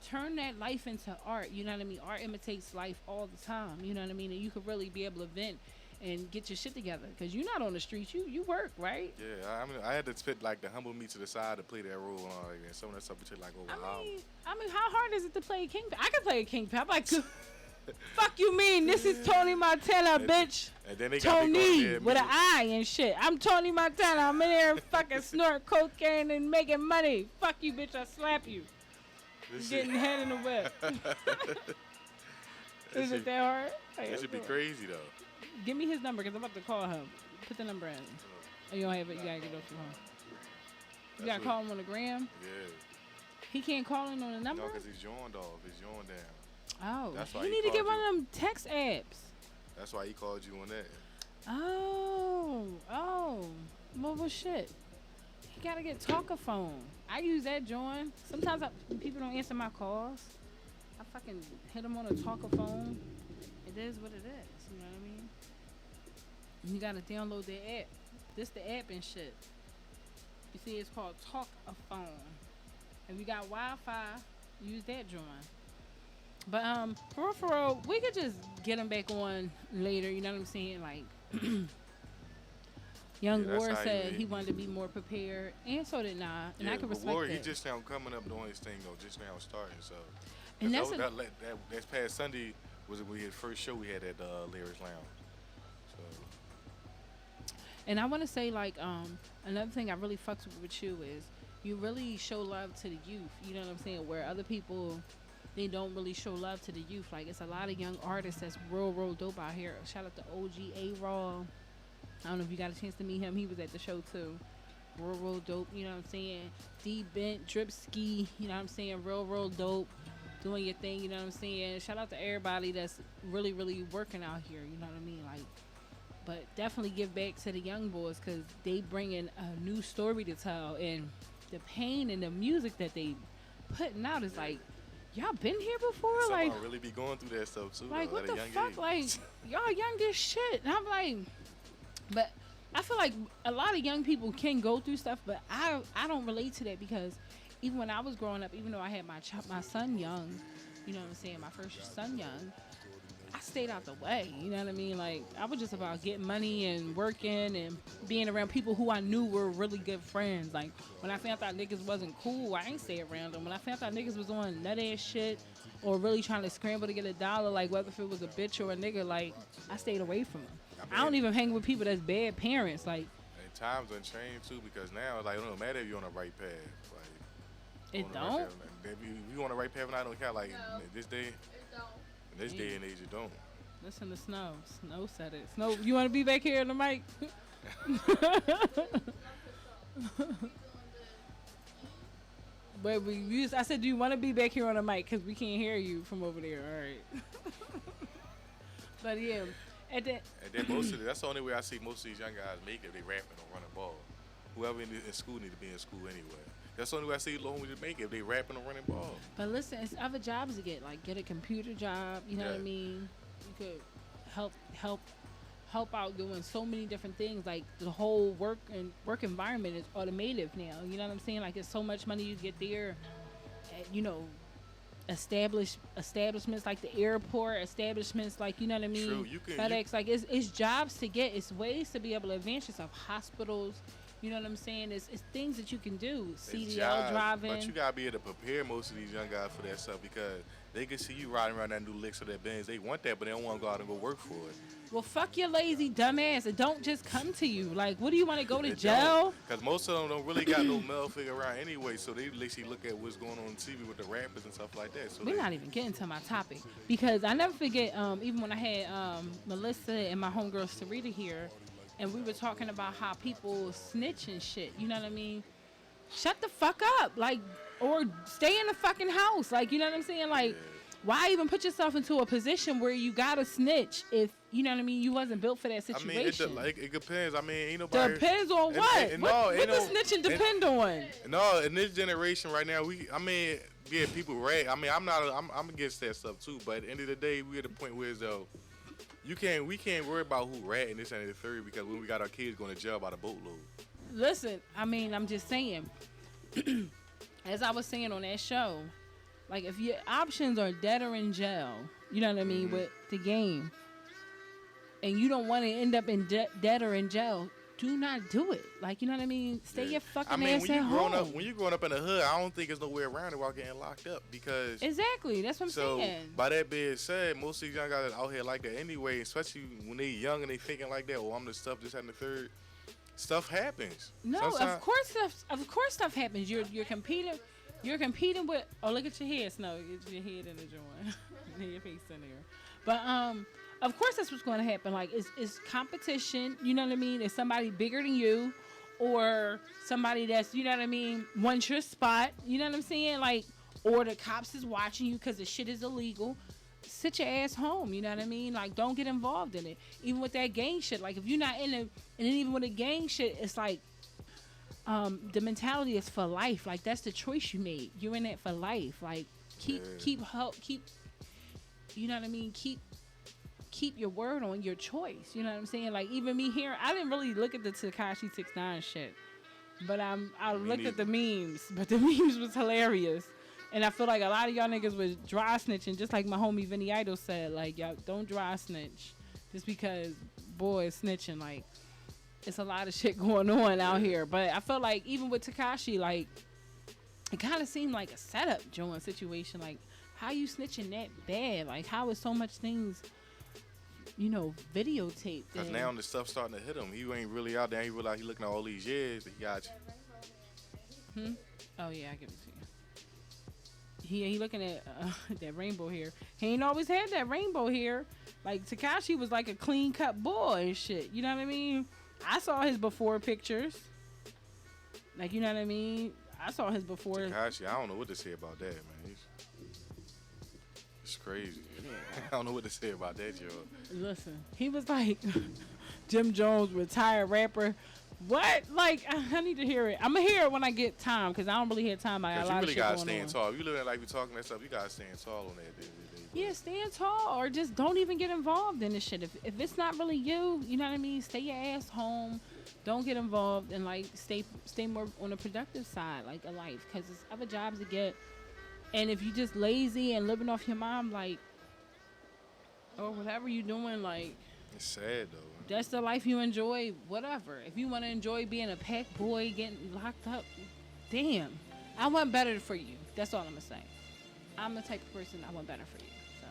Speaker 6: turn that life into art. You know what I mean? Art imitates life all the time. You know what I mean? And you could really be able to vent and get your shit together because you're not on the streets. You work, right?
Speaker 7: Yeah, I mean, I had to spit like the humble me to the side to play that role and all that. And some of that stuff would take like over an hour.
Speaker 6: I mean, how hard is it to play a Kingpin? I can play a Kingpin. I'm like, fuck you mean? This is Tony Montana, bitch.
Speaker 7: And then they got
Speaker 6: Tony with an I and shit. I'm Tony Montana. I'm in there fucking snorting cocaine and making money. Fuck you, bitch. I slap you. Getting head in the whip. Is it that hard?
Speaker 7: It should be crazy though.
Speaker 6: Give me his number because I'm about to call him. Put the number in. Oh, you don't have it. You gotta get off your phone. You gotta call him on the gram.
Speaker 7: Yeah.
Speaker 6: He can't call in on the number.
Speaker 7: No, because he's joined off. He's joined down.
Speaker 6: Oh,
Speaker 7: that's why
Speaker 6: you need to get one of them text apps.
Speaker 7: That's why he called you on that.
Speaker 6: Oh. Well, shit. He gotta get talkaphone. I use that joint. Sometimes people don't answer my calls. I fucking hit them on a talkaphone. It is what it is. You know what I mean? You gotta download the app. This the app and shit. You see, it's called Talkaphone. If you got Wi-Fi, use that joint. But for real, we could just get him back on later. You know what I'm saying? Like, Young Ward said he wanted to be more prepared, and so did Nah. And I can respect
Speaker 7: Ward,
Speaker 6: that.
Speaker 7: he just now coming up doing his thing though. Just now starting. So.
Speaker 6: And that's
Speaker 7: that past Sunday was it we had first show we had at Lyrics Lounge. So
Speaker 6: And I want to say, like, another thing I really fucks with you is you really show love to the youth. You know what I'm saying? Where other people, they don't really show love to the youth. Like, it's a lot of young artists that's real dope out here. Shout out to OG A-Raw. I don't know if you got a chance to meet him. He was at the show, too. Real dope. You know what I'm saying? D Bent, Drip Ski. You know what I'm saying? Real dope. Doing your thing. You know what I'm saying? Shout out to everybody that's really working out here. You know what I mean? Like, but definitely give back to the young boys because they bringing a new story to tell, and the pain and the music that they putting out is like, y'all been here before?
Speaker 7: some
Speaker 6: Like,
Speaker 7: really be going through that stuff too.
Speaker 6: like
Speaker 7: though,
Speaker 6: what
Speaker 7: at a
Speaker 6: the
Speaker 7: young
Speaker 6: fuck?
Speaker 7: age.
Speaker 6: Like, y'all young as shit. And I'm like, but I feel like a lot of young people can go through stuff, but I don't relate to that because even when I was growing up, even though I had my son young, you know what I'm saying, my first son young, I stayed out the way, you know what I mean? Like, I was just about getting money and working and being around people who I knew were really good friends. Like, when I found out niggas wasn't cool, I ain't stay around them. When I found out niggas was doing nut ass shit or really trying to scramble to get a dollar, like whether if it was a bitch or a nigga, like, I stayed away from them. I don't even hang with people that's bad parents. Like,
Speaker 7: and times done changed too because now, like, it don't matter if you're on the right path. Like,
Speaker 6: it
Speaker 7: on the right
Speaker 6: don't?
Speaker 7: path. If you on the right path and I don't care, like, this day, in this day and age, it don't.
Speaker 6: Listen to Snow. Snow said it. Snow, you want to be back here on the mic? But I said, do you want to be back here on the mic? Because we can't hear you from over there. All right. But yeah.
Speaker 7: And then that's the only way I see most of these young guys make it. They rapping or running ball. Whoever in school need to be in school anyway. That's the only way I see long way to make it. If they rapping or running ball.
Speaker 6: But listen, it's other jobs to get. Like, get a computer job. You know what I mean? You could help out doing so many different things. Like, the whole work environment is automated now. You know what I'm saying? Like, it's so much money you get there. You know, establishments like the airport, establishments like, you know what I mean?
Speaker 7: True.
Speaker 6: FedEx, like, it's jobs to get. It's ways to be able to advance yourself. Hospitals. You know what I'm saying? It's things that you can do. CDL driving.
Speaker 7: But you gotta be able to prepare most of these young guys for that stuff because they can see you riding around that new licks or that Benz. They want that, but they don't want to go out and go work for it.
Speaker 6: Well, fuck your lazy dumbass. It don't just come to you. Like, what do you want to go to jail?
Speaker 7: Because most of them don't really got no male figure around anyway, so they literally look at what's going on TV with the rappers and stuff like that. So
Speaker 6: we're not even getting to my topic because I never forget, even when I had Melissa and my homegirl Sarita here, and we were talking about how people snitch and shit. You know what I mean? Shut the fuck up. Like, or stay in the fucking house. Like, you know what I'm saying? Like, why even put yourself into a position where you gotta snitch if, you know what I mean, you wasn't built for that situation?
Speaker 7: I mean, it depends. I mean, ain't nobody...
Speaker 6: Depends on what? What does snitching depend on?
Speaker 7: No, in this generation right now, people rap. I mean, I'm against that stuff too, but at the end of the day, we're at the point where, though, we can't worry about who rat in this and the third because when we got our kids going to jail by the boatload.
Speaker 6: Listen, I mean, I'm just saying, as I was saying on that show, like, if your options are dead or in jail, you know what I mean, with the game, and you don't want to end up in dead or in jail, do not do it. Like, you know what I mean? Stay your fucking ass at home.
Speaker 7: When you're growing up in the hood, I don't think there's no way around it while getting locked up because...
Speaker 6: Exactly. That's what I'm saying.
Speaker 7: By that being said, most of these young guys out here like that anyway, especially when they young and they thinking like that, oh, I'm the stuff, this and the third. Stuff happens.
Speaker 6: No, of course stuff happens. You're competing with... Oh, look at your head, Snow. Get your head in the joint. Your face in there. But, of course that's what's going to happen. Like, it's competition, you know what I mean? It's somebody bigger than you or somebody that's, you know what I mean, wants your spot, you know what I'm saying? Like, or the cops is watching you because the shit is illegal. Sit your ass home, you know what I mean? Like, don't get involved in it. Even with that gang shit, like, if you're not in it, and then even with the gang shit, it's like, the mentality is for life. Like, that's the choice you made. You're in it for life. Like, keep, you know what I mean? Keep your word on your choice. You know what I'm saying? Like, even me here, I didn't really look at the Tekashi 6ix9ine shit, but I looked at the memes. But the memes was hilarious, and I feel like a lot of y'all niggas was dry snitching, just like my homie Vinny Idol said. Like, y'all don't dry snitch, just because boy is snitching. Like, it's a lot of shit going on out here. But I felt like even with Tekashi, like, it kind of seemed like a setup joint situation. Like, how you snitching that bad? Like, how is so much things, videotaped?
Speaker 7: Because now the stuff's starting to hit him. He ain't really out there. He realize he looking at all these years that he got.
Speaker 6: Oh, yeah, I give it to you. He looking at that rainbow hair. He ain't always had that rainbow hair. Like, Tekashi was like a clean-cut boy and shit. You know what I mean? I saw his before pictures. Like, you know what I mean? I saw his before.
Speaker 7: Tekashi, I don't know what to say about that, man. It's crazy. Yeah. I don't know what to say about that, yo.
Speaker 6: Listen, he was like Jim Jones, retired rapper. What? Like, I need to hear it. I'm going to hear it when I get time, because I don't really have time. I got a lot of shit going on. You really got to stand
Speaker 7: tall. If you look at like we talking that stuff, you got to stand tall on that.
Speaker 6: Yeah, stand tall, or just don't even get involved in this shit. If it's not really you, you know what I mean? Stay your ass home. Don't get involved, and like stay more on the productive side, like a life, because there's other jobs to get. And if you just lazy and living off your mom, like, or whatever you doing, like,
Speaker 7: it's sad though.
Speaker 6: That's the life you enjoy. Whatever. If you want to enjoy being a pack boy, getting locked up, damn, I want better for you. That's all I'm gonna say. I'm the type of person I want better for you. So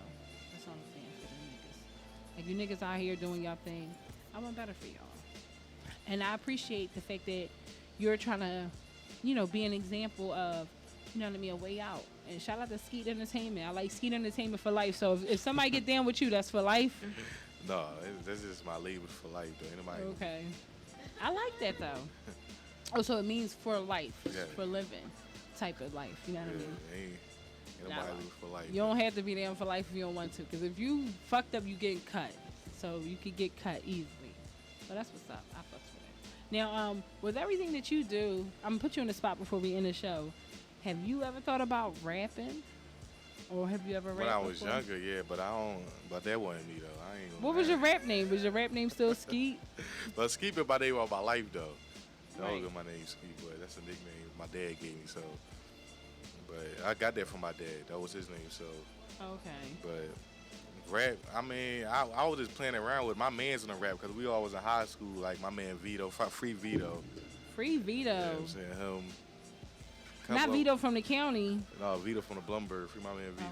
Speaker 6: that's all I'm saying for them niggas. Like, you niggas out here doing y'all thing, I want better for y'all. And I appreciate the fact that you're trying to, be an example of, you know what I mean, a way out. And shout out to Skeet Entertainment. I like Skeet Entertainment for life. So if somebody get down with you, that's for life.
Speaker 7: No, that's just my label for life, though. Anybody?
Speaker 6: Okay. I like that, though. Oh, so it means for life, for living type of life. You know what I mean?
Speaker 7: Ain't nobody live for life.
Speaker 6: You don't have to be down for life if you don't want to. Because if you fucked up, you get cut. So you could get cut easily. But that's what's up. I fucks with it. Now, with everything that you do, I'm going to put you on the spot before we end the show. Have you ever thought about rapping? Or have you ever rapped
Speaker 7: when I was
Speaker 6: before?
Speaker 7: younger, yeah, but but that wasn't me, though. I ain't
Speaker 6: What was your rap name? Was your rap name still Skeet?
Speaker 7: But Skeet is my name of my life, though. That
Speaker 6: Right.
Speaker 7: was my name, Skeet, but that's a nickname my dad gave me, so. But I got that from my dad. That was his name, so.
Speaker 6: Okay.
Speaker 7: But rap, I mean, I was just playing around with my mans in the rap because we all was in high school, like my man Vito, Free Vito.
Speaker 6: Free Vito.
Speaker 7: You know what I'm saying? Him.
Speaker 6: Not Vito from the county.
Speaker 7: No, Vito from the Blumberg. Free my man Vito.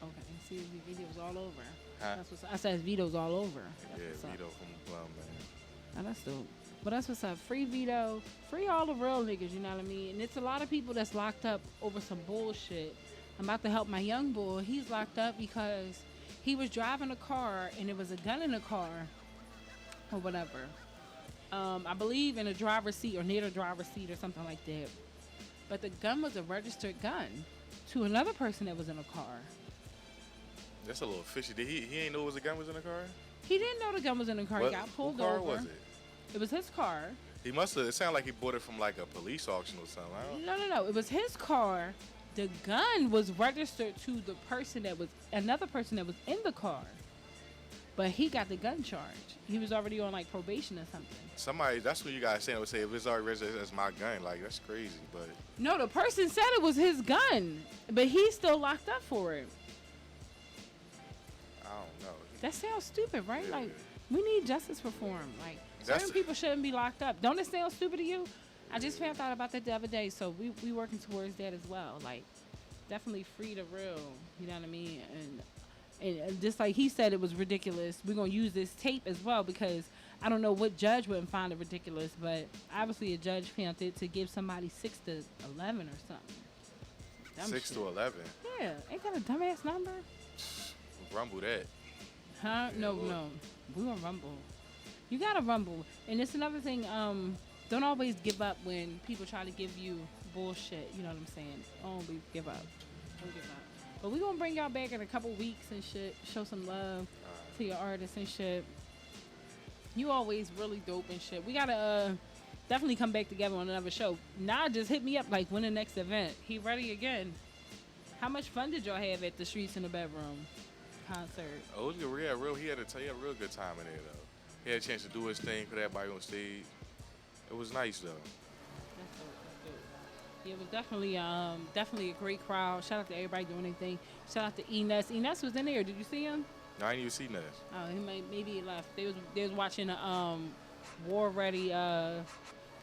Speaker 6: Okay. See, Vito's all over.
Speaker 7: Huh?
Speaker 6: That's what's, I said Vito's all over. That's
Speaker 7: Yeah, Vito from the Blum, man.
Speaker 6: Oh, that's dope. But that's what's up. Free Vito. Free all the real niggas, you know what I mean? And it's a lot of people that's locked up over some bullshit. I'm about to help my young boy. He's locked up because he was driving a car and there was a gun in the car or whatever. I believe in the driver's seat or near the driver's seat or something like that. But the gun was a registered gun to another person that was in a car.
Speaker 7: That's a little fishy. Did he ain't know a gun was in the car?
Speaker 6: He didn't know the gun was in the car. He got pulled over.
Speaker 7: What car was it?
Speaker 6: It was his car.
Speaker 7: He must have. It sounded like he bought it from like a police auction or something.
Speaker 6: No. It was his car. The gun was registered to the person that was another person that was in the car. But he got the gun charge. He was already on like probation or something.
Speaker 7: Somebody, that's what you guys saying. Would say if it's already registered as my gun, like that's crazy. But
Speaker 6: no, the person said it was his gun, but he's still locked up for it.
Speaker 7: I don't know.
Speaker 6: That sounds stupid, right?
Speaker 7: Yeah.
Speaker 6: Like we need justice reform. Like certain people shouldn't be locked up. Don't it sound stupid to you? I just found out about that the other day, so we working towards that as well. Like definitely free the real. You know what I mean? And just like he said, it was ridiculous. We're gonna use this tape as well because I don't know what judge wouldn't find it ridiculous, but obviously a judge found it to give somebody 6 to 11 or something. Dumb
Speaker 7: 6
Speaker 6: shit.
Speaker 7: to 11.
Speaker 6: Yeah, ain't that a dumbass number?
Speaker 7: Rumble that.
Speaker 6: Huh?
Speaker 7: Yeah,
Speaker 6: No. We gonna rumble. You gotta rumble. And it's another thing. Don't always give up when people try to give you bullshit. You know what I'm saying? Don't give up. Don't give up. But we gonna bring y'all back in a couple weeks and shit. Show some love to your artists and shit. You always really dope and shit. We gotta definitely come back together on another show. Nah, just hit me up like when the next event. He ready again. How much fun did y'all have at the Streets in the Bedroom concert?
Speaker 7: Oh, it was good. He had a real good time in there though. He had a chance to do his thing, put everybody on stage. It was nice though.
Speaker 6: That's dope. Yeah, it was definitely a great crowd. Shout out to everybody doing anything. Shout out to Enes. Enes was in there. Did you see him?
Speaker 7: No, I didn't even see that.
Speaker 6: Oh, maybe he left. They was watching a War Ready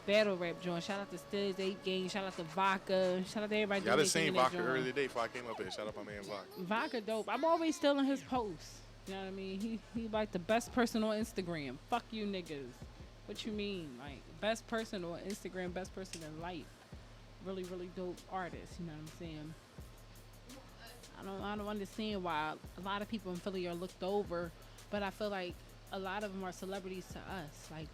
Speaker 6: battle rap joint. Shout out to Stiz 8 Gang. Shout out to Vodka. Shout out to everybody.
Speaker 7: Y'all
Speaker 6: doing
Speaker 7: just
Speaker 6: their thing
Speaker 7: seen
Speaker 6: in that
Speaker 7: Vodka
Speaker 6: joint.
Speaker 7: earlier today before I came up here. Shout out my man Vodka.
Speaker 6: Vodka dope. I'm always stealing his posts. You know what I mean? He like the best person on Instagram. Fuck you niggas. What you mean? Like best person on Instagram, best person in life. Really, really dope artist. You know what I'm saying? I don't understand why a lot of people in Philly are looked over, but I feel like a lot of them are celebrities to us. Like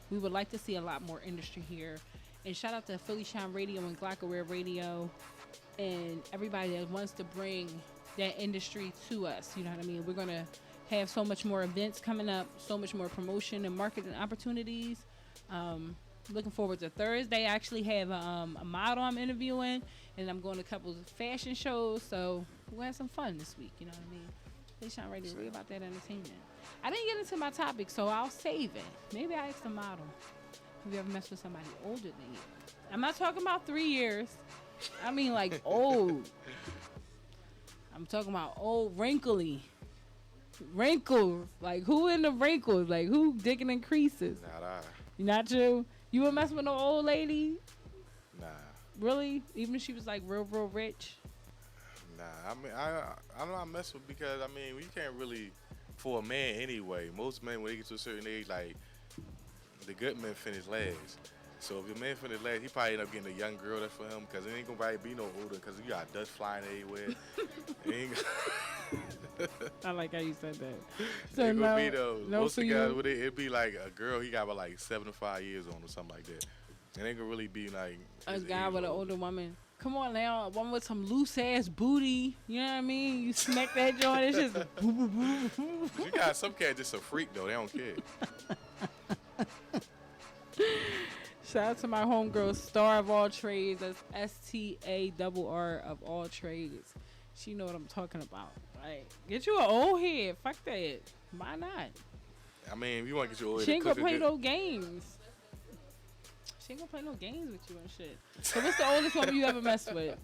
Speaker 6: we would like to see a lot more industry here. And shout out to PhillyShine Radio and Glockaware Radio and everybody that wants to bring that industry to us. You know what I mean? We're going to have so much more events coming up, so much more promotion and marketing opportunities. Looking forward to Thursday. I actually have a model I'm interviewing, and I'm going to a couple of fashion shows. So we'll have some fun this week. You know what I mean? PhillyShine Radio, really about that entertainment. I didn't get into my topic, so I'll save it. Maybe I ask the model. Have you ever messed with somebody older than you? I'm not talking about 3 years. I mean like old. I'm talking about old, wrinkly. Wrinkles. Like who in the wrinkles? Like who digging in creases?
Speaker 7: Not I.
Speaker 6: Not you? You would mess with no old lady?
Speaker 7: Nah.
Speaker 6: Really? Even if she was like real, real rich?
Speaker 7: Nah. I mean, I don't mess with because I mean we can't really for a man anyway. Most men when they get to a certain age, like the good men finish last. So if your man finish last, he probably end up getting a young girl that's for him because it ain't gonna probably be no older because you got dust flying everywhere.
Speaker 6: I like how you said that. So
Speaker 7: it
Speaker 6: no,
Speaker 7: be those.
Speaker 6: no
Speaker 7: Most
Speaker 6: for
Speaker 7: of the
Speaker 6: you.
Speaker 7: guys, it'd be like a girl, he got about like 75 years on or something like that. It ain't gonna really be like
Speaker 6: A
Speaker 7: his
Speaker 6: guy
Speaker 7: age
Speaker 6: with an
Speaker 7: old.
Speaker 6: older woman. Come on now, a woman with some loose ass booty. You know what I mean? You smack that joint, it's just.
Speaker 7: You got some cats just a freak though. They don't care.
Speaker 6: Shout out to my homegirl, Star of All Trades. That's STARR of all trades. She know what I'm talking about. Like, get you an old head. Fuck that. Why not?
Speaker 7: I mean, if you want to get your old
Speaker 6: She ain't gonna
Speaker 7: cook a
Speaker 6: play
Speaker 7: good-
Speaker 6: no games. She ain't gonna play no games with you and shit. So what's the oldest woman you ever messed with?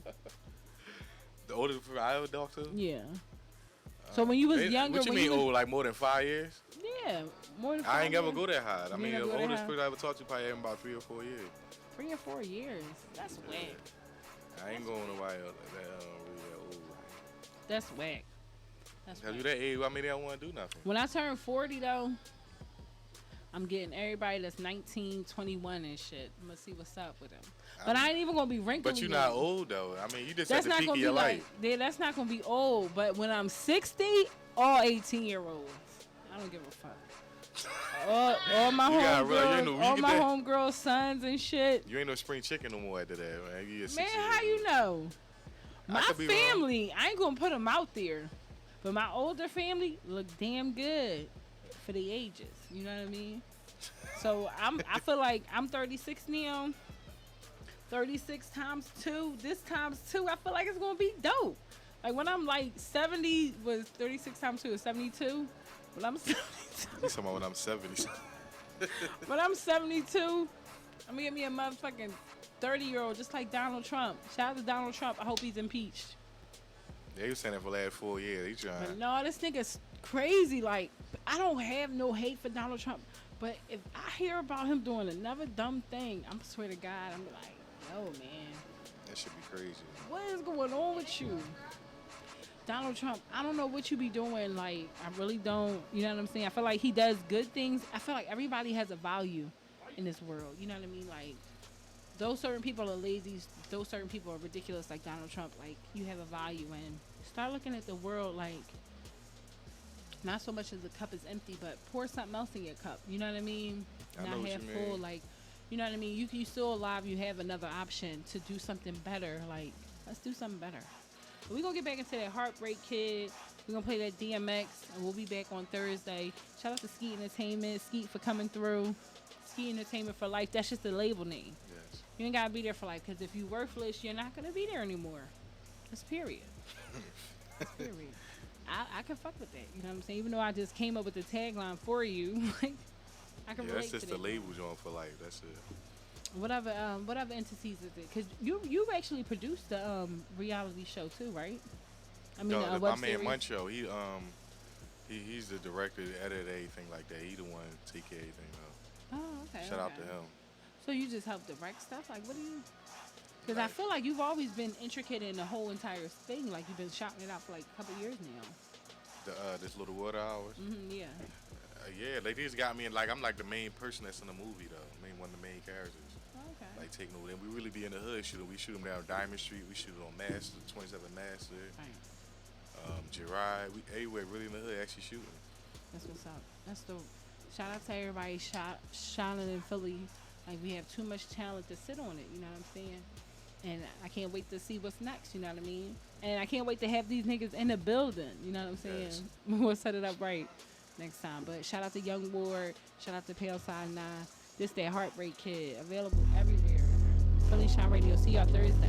Speaker 7: The oldest I ever talked to?
Speaker 6: Yeah. So when you was younger,
Speaker 7: What you
Speaker 6: when
Speaker 7: mean
Speaker 6: you was,
Speaker 7: old? Like more than 5 years?
Speaker 6: yeah, more than 5
Speaker 7: I ain't never
Speaker 6: years.
Speaker 7: go that high. I
Speaker 6: You
Speaker 7: mean,
Speaker 6: ain't
Speaker 7: the
Speaker 6: never go that
Speaker 7: oldest
Speaker 6: high?
Speaker 7: person I ever talked to probably had about 3 or 4 years.
Speaker 6: 3 or 4 years. That's whack.
Speaker 7: I ain't going nobody else that really that old.
Speaker 6: That's whack. That's
Speaker 7: Cause
Speaker 6: whack.
Speaker 7: you that age, I mean, they don't want to do nothing.
Speaker 6: When I turn 40 though, I'm getting everybody that's 19, 21 and shit. I'm gonna see what's up with them. But I ain't even gonna be wrinkled.
Speaker 7: But you're not old though. I mean, you just
Speaker 6: That's
Speaker 7: at the
Speaker 6: not
Speaker 7: peak
Speaker 6: gonna
Speaker 7: of
Speaker 6: be
Speaker 7: your
Speaker 6: like,
Speaker 7: life.
Speaker 6: yeah, that's not gonna be old. But when I'm 60, all 18-year-olds, I don't give a fuck. All my
Speaker 7: You gotta
Speaker 6: homegirls,
Speaker 7: realize, you know, you
Speaker 6: all
Speaker 7: get
Speaker 6: my
Speaker 7: that-
Speaker 6: homegirls' sons and shit.
Speaker 7: You ain't no spring chicken no more after that, man. You
Speaker 6: Man, how you know? My
Speaker 7: could be wrong.
Speaker 6: family, I ain't gonna put them out there, but my older family look damn good for the ages. You know what I mean? So I feel like I'm 36 now. 36 times 2, this times 2. I feel like it's gonna be dope. Like when I'm like 70, was 36 times 2 is 72. When I'm 72,
Speaker 7: You talking about when I'm 70?
Speaker 6: when I'm 72, I'm gonna get me a motherfucking 30-year-old just like Donald Trump. Shout out to Donald Trump. I hope he's impeached.
Speaker 7: They was saying that for the last 4 years. He
Speaker 6: But
Speaker 7: trying.
Speaker 6: no, this nigga's crazy. Like, I don't have no hate for Donald Trump. But if I hear about him doing another dumb thing, I'm swear to God, I'm like, yo, man,
Speaker 7: That should be crazy.
Speaker 6: what is going on with you? Donald Trump, I don't know what you be doing. Like, I really don't. You know what I'm saying? I feel like he does good things. I feel like everybody has a value in this world. You know what I mean? Like, those certain people are lazy. Those certain people are ridiculous, like Donald Trump. Like, you have a value. And start looking at the world like, not so much as the cup is empty, but pour something else in your cup. You know what I mean?
Speaker 7: I know
Speaker 6: Not
Speaker 7: what
Speaker 6: half
Speaker 7: you
Speaker 6: full.
Speaker 7: mean.
Speaker 6: Like, you know what I mean? You still alive. You have another option to do something better. Like, let's do something better. But we're going to get back into that Heartbreak Kid. We're going to play that DMX, and we'll be back on Thursday. Shout out to Skeet Entertainment. Skeet for coming through. Skeet Entertainment for life. That's just the label name.
Speaker 7: Yes.
Speaker 6: You ain't got to be there for life, because if you worthless, you're not going to be there anymore. That's period. That's period. I can fuck with that. You know what I'm saying? Even though I just came up with the tagline for you, like, I can
Speaker 7: Yeah,
Speaker 6: relate
Speaker 7: that's
Speaker 6: to
Speaker 7: just
Speaker 6: that.
Speaker 7: the label joint for life. That's it.
Speaker 6: Whatever entities is it? Because you actually produced the reality show too, right? I mean,
Speaker 7: No,
Speaker 6: the
Speaker 7: my
Speaker 6: web
Speaker 7: man
Speaker 6: series.
Speaker 7: Muncho, he's the director, the editor, everything like that. He the one take care of everything though.
Speaker 6: Oh, okay.
Speaker 7: Shout out
Speaker 6: okay.
Speaker 7: to him.
Speaker 6: So you just help direct stuff? Like, what do you? Because I feel like you've always been intricate in the whole entire thing. Like, you've been shouting it out for like a couple years now.
Speaker 7: This Little Water Hours.
Speaker 6: Yeah.
Speaker 7: Yeah, they just got me in, like, I'm like the main person that's in the movie though. One of the main characters.
Speaker 6: Okay.
Speaker 7: Like taking over. And we really be in the hood shooting. We shoot them down Diamond Street. We shoot it on Master, 27 Master.
Speaker 6: Right.
Speaker 7: Gerard. We everywhere really in the hood actually shooting.
Speaker 6: That's what's up. That's the shout out to everybody shining in Philly. Like, we have too much talent to sit on it, you know what I'm saying? And I can't wait to see what's next, you know what I mean? And I can't wait to have these niggas in the building, you know what I'm saying?
Speaker 7: Yes.
Speaker 6: We'll set it up right next time. But shout out to Young Ward, shout out to PhillyShine 9. This that Heartbreak Kid, available everywhere. PhillyShine Radio. See y'all Thursday.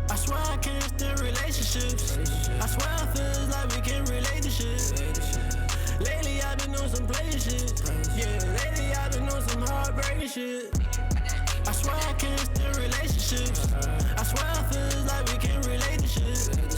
Speaker 8: I swear I can't stand relationships. I swear I feel like we can relate to shit. Lately I've been on some play shit. Yeah, lately I've been on some heartbreaking shit. I swear I can't stand relationships. I swear I feel like we can relate to shit.